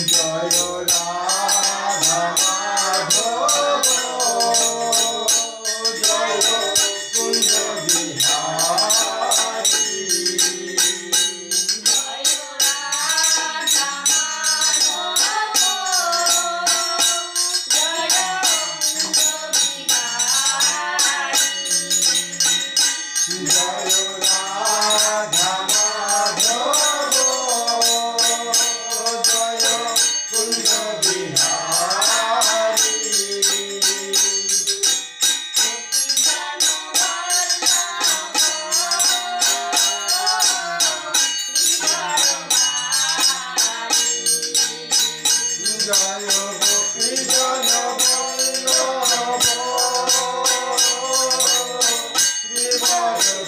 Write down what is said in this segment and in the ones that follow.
जय राधा माधव जय कुंज बिहारी जय राधा माधव जय कुंज बिहारी जय राधा माधव जय कुंज बिहारी जय गोपी जन वल्लभ गिरधारी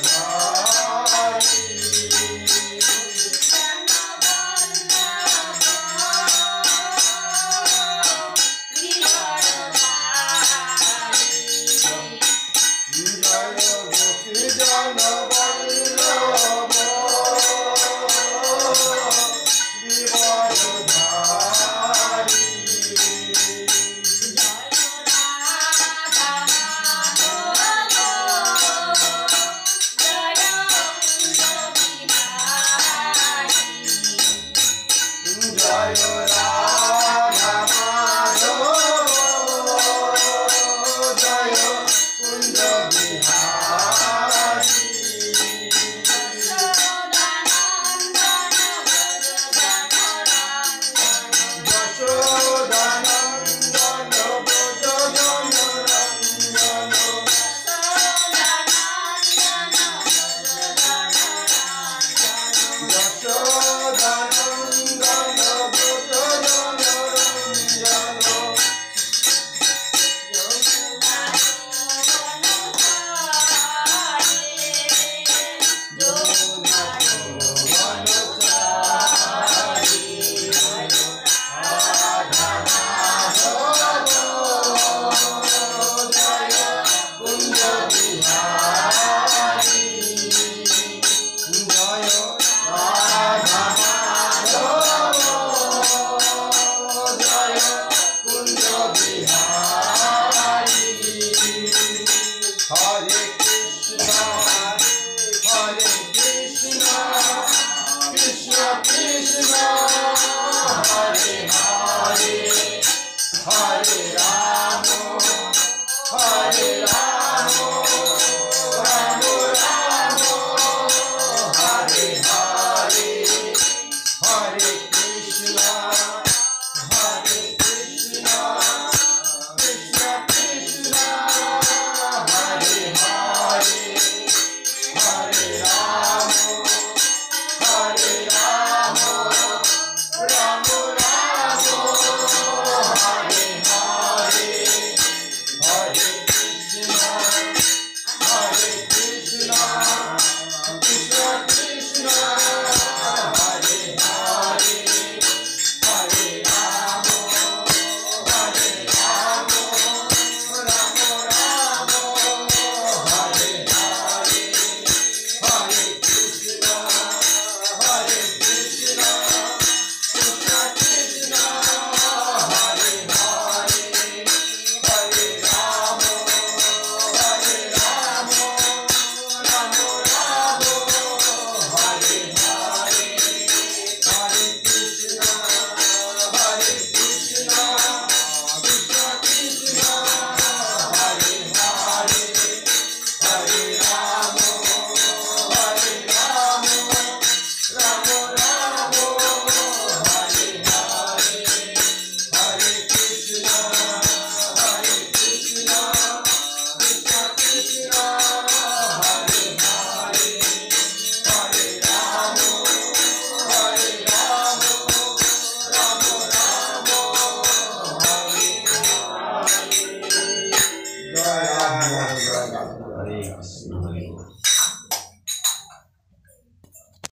जय गोपी जन वल्लभ गिरधारी जय राधा माधव जय कुंज बिहारी यशोदानंदन भज जन रंजन यशोदानंदन भज जन Ranjan Hare Krishna, Krishna Krishna, Hare Hare, Hare Rama, Hare Rama, Rama Rama, Hare Hare, Hare Krishna.